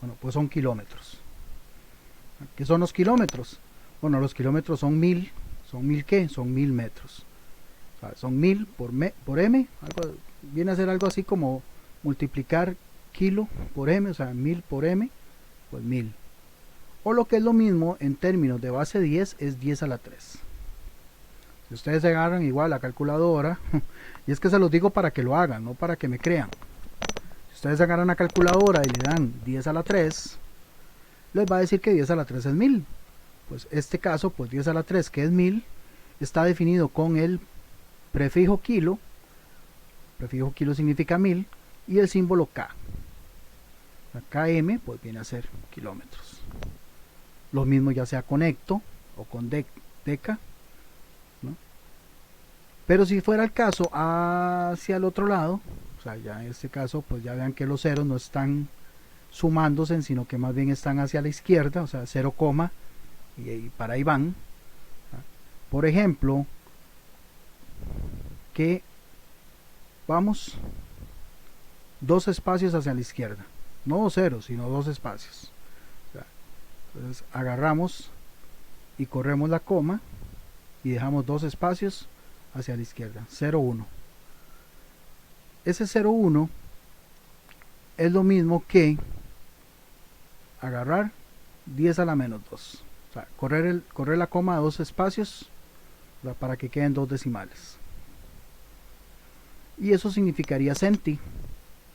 Bueno, pues son kilómetros. ¿Qué son los kilómetros? Bueno, los kilómetros son 1000. ¿Son 1000 qué? Son 1000 metros. O sea, son 1000 por M. Viene a ser algo así como multiplicar kilo por M, o sea, 1000 por M, pues 1000. O lo que es lo mismo en términos de base 10 es 10 a la 3. Si ustedes se agarran igual la calculadora, y es que se los digo para que lo hagan, no para que me crean. Si ustedes agarran la calculadora y le dan 10 a la 3, les va a decir que 10 a la 3 es 1000. Pues este caso, pues 10 a la 3, que es 1000, está definido con el prefijo kilo. Prefijo kilo significa 1000 y el símbolo K. La KM pues viene a ser kilómetros. Lo mismo ya sea con hecto o con deca, ¿no? Pero si fuera el caso hacia el otro lado, o sea, ya en este caso pues ya vean que los ceros no están sumándose, sino que más bien están hacia la izquierda, o sea, 0, y para ahí van. Por ejemplo, que vamos 2 espacios hacia la izquierda, no 2 ceros, sino 2 espacios. Entonces agarramos y corremos la coma y dejamos 2 espacios hacia la izquierda, 0, 1. Ese 0, 1 es lo mismo que agarrar 10 a la menos 2. O sea, correr la coma a 2 espacios, para que queden 2 decimales. Y eso significaría centi.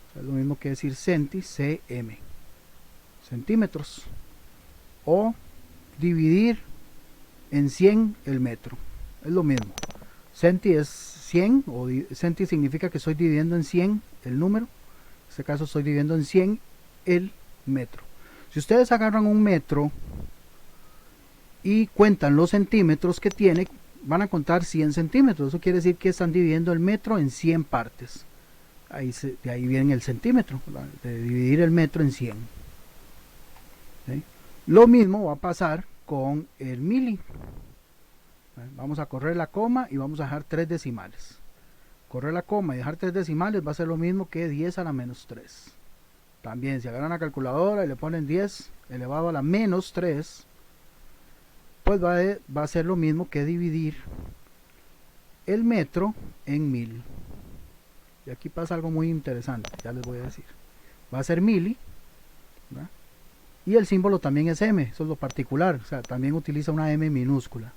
O sea, es lo mismo que decir centi, cm. Centímetros. O dividir en 100 el metro. Es lo mismo. Centi es 100, o centi significa que estoy dividiendo en 100 el número. En este caso estoy dividiendo en 100 el metro. Si ustedes agarran un metro y cuentan los centímetros que tiene, van a contar 100 centímetros. Eso quiere decir que están dividiendo el metro en 100 partes. De ahí viene el centímetro, de dividir el metro en 100. ¿Sí? Lo mismo va a pasar con el mili. Vamos a correr la coma y vamos a dejar 3 decimales. Correr la coma y dejar 3 decimales va a ser lo mismo que 10 a la menos 3. También si agarran la calculadora y le ponen 10 elevado a la menos 3, pues va a ser lo mismo que dividir el metro en 1000. Y aquí pasa algo muy interesante, ya les voy a decir. Va a ser mili, ¿verdad? y el símbolo también es M, eso es lo particular, o sea, también utiliza una M minúscula.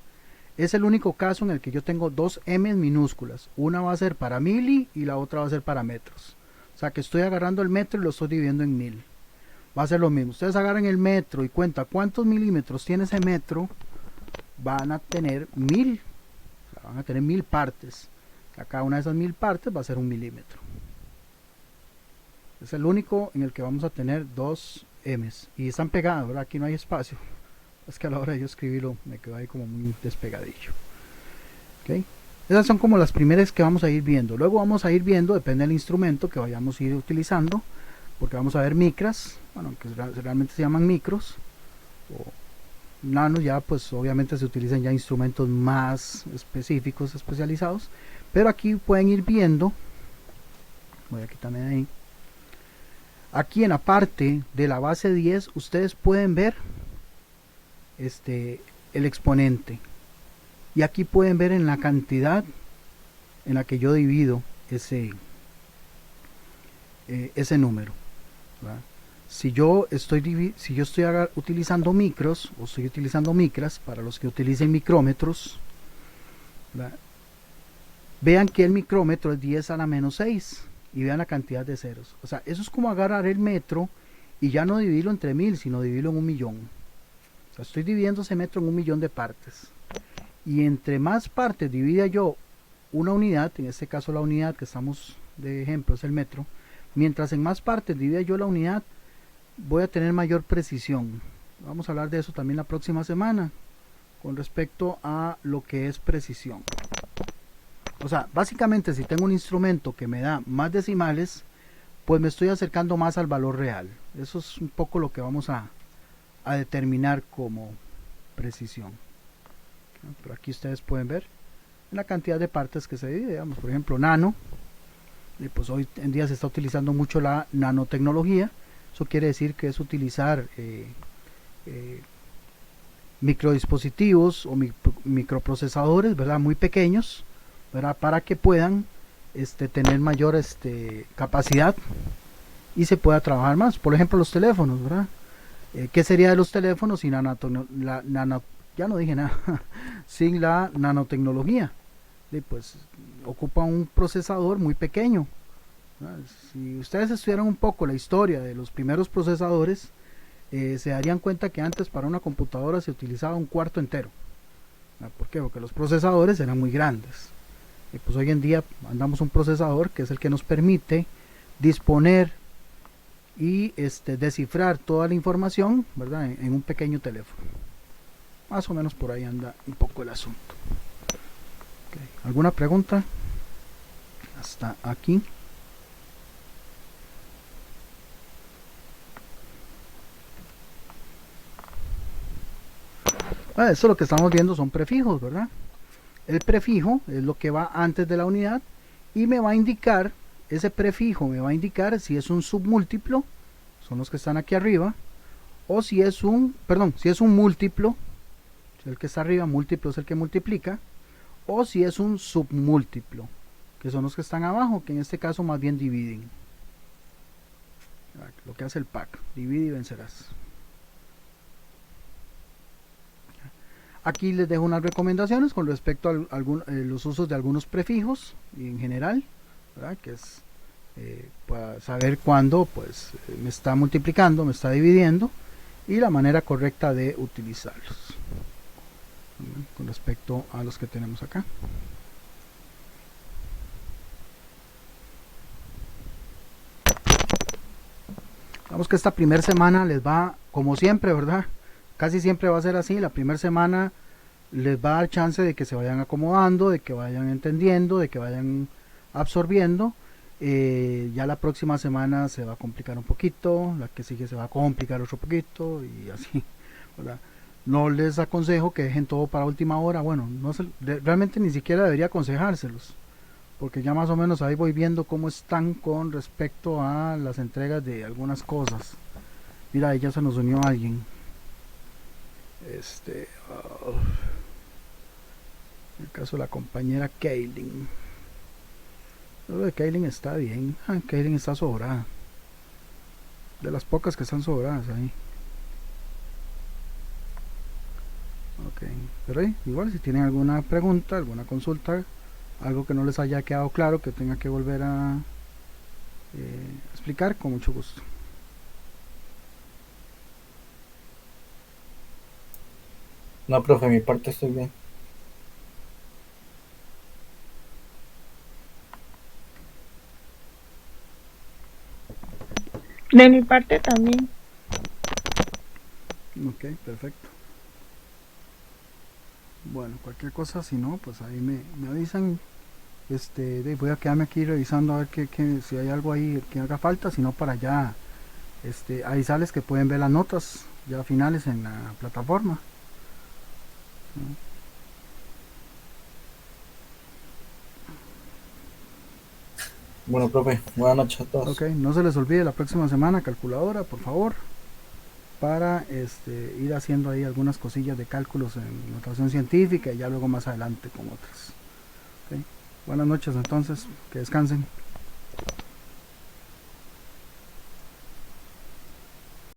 Es el único caso en el que yo tengo dos M minúsculas, una va a ser para mili y la otra va a ser para metros. O sea que estoy agarrando el metro y lo estoy dividiendo en 1000. Va a ser lo mismo, ustedes agarran el metro y cuenta cuántos milímetros tiene ese metro, van a tener 1000, o sea, van a tener 1000 partes. Cada una de esas 1000 partes va a ser un milímetro. Es el único en el que vamos a tener dos M's y están pegadas, ¿verdad? Aquí no hay espacio. Es que a la hora de yo escribirlo me quedó ahí como muy despegadillo. ¿Okay? Esas son como las primeras que vamos a ir viendo. Luego vamos a ir viendo, depende del instrumento que vayamos a ir utilizando, porque vamos a ver micras, bueno, que realmente se llaman micros, o nanos ya pues obviamente se utilizan ya instrumentos más específicos, especializados, pero aquí pueden ir viendo, voy a quitarme de ahí, aquí en la parte de la base 10 ustedes pueden ver el exponente, y aquí pueden ver en la cantidad en la que yo divido ese número, ¿verdad? Si yo estoy utilizando micros o estoy utilizando micras, para los que utilicen micrómetros, ¿verdad? Vean que el micrómetro es 10 a la menos 6 y vean la cantidad de ceros. O sea, eso es como agarrar el metro y ya no dividirlo entre 1000, sino dividirlo en 1.000.000. O sea, estoy dividiendo ese metro en 1.000.000 de partes. Y entre más partes divida yo una unidad, en este caso la unidad que estamos de ejemplo es el metro, mientras en más partes divida yo la unidad, voy a tener mayor precisión. Vamos a hablar de eso también la próxima semana con respecto a lo que es precisión. O sea, básicamente si tengo un instrumento que me da más decimales, pues me estoy acercando más al valor real. Eso es un poco lo que vamos a determinar como precisión. Pero aquí ustedes pueden ver la cantidad de partes que se divide. Digamos, por ejemplo, nano, pues hoy en día se está utilizando mucho la nanotecnología. Eso quiere decir que es utilizar microdispositivos o microprocesadores, ¿verdad? Muy pequeños, ¿verdad? Para que puedan tener mayor capacidad y se pueda trabajar más. Por ejemplo, los teléfonos, ¿verdad? ¿Qué sería de los teléfonos sin ya no dije nada, sin la nanotecnología? Pues ocupa un procesador muy pequeño. Si ustedes estudiaran un poco la historia de los primeros procesadores, se darían cuenta que antes para una computadora se utilizaba un cuarto entero. ¿Por qué? Porque los procesadores eran muy grandes. Y pues hoy en día andamos un procesador que es el que nos permite disponer y descifrar toda la información, ¿verdad? En un pequeño teléfono. Más o menos por ahí anda un poco el asunto. Okay. ¿Alguna pregunta? Hasta aquí. Eso lo que estamos viendo son prefijos, ¿verdad? El prefijo es lo que va antes de la unidad y me va a indicar, ese prefijo me va a indicar si es un submúltiplo, son los que están aquí arriba, o si es un, si es un múltiplo, el que está arriba, múltiplo es el que multiplica, o si es un submúltiplo, que son los que están abajo, que en este caso más bien dividen. Lo que hace el pack, divide y vencerás. Aquí les dejo unas recomendaciones con respecto a los usos de algunos prefijos y en general, ¿verdad? Que es para saber cuándo pues me está multiplicando, me está dividiendo y la manera correcta de utilizarlos con respecto a los que tenemos acá. Vamos que esta primera semana les va, como siempre, ¿verdad? Casi siempre va a ser así. La primera semana les va a dar chance de que se vayan acomodando, de que vayan entendiendo, de que vayan absorbiendo. Ya la próxima semana se va a complicar un poquito, la que sigue se va a complicar otro poquito y así, ¿verdad? No les aconsejo que dejen todo para última hora. Bueno, realmente ni siquiera debería aconsejárselos, porque ya más o menos ahí voy viendo cómo están con respecto a las entregas de algunas cosas. Mira, ahí ya se nos unió alguien. En el caso de la compañera Kaylin. Lo de Kaylin está bien. Kaylin está sobrada. De las pocas que están sobradas ahí. pero igual si tienen alguna pregunta, alguna consulta, algo que no les haya quedado claro, que tenga que volver a explicar, con mucho gusto. No, profe, mi parte estoy bien. De mi parte también. Ok, perfecto. Bueno, cualquier cosa, si no, pues ahí me avisan. Voy a quedarme aquí revisando a ver si hay algo ahí que haga falta, si no para ya avisarles que pueden ver las notas ya finales en la plataforma. Bueno, profe, buenas noches a todos. Ok, no se les olvide la próxima semana calculadora, por favor, para ir haciendo ahí algunas cosillas de cálculos en notación científica y ya luego más adelante con otras. Okay. Buenas noches entonces, que descansen.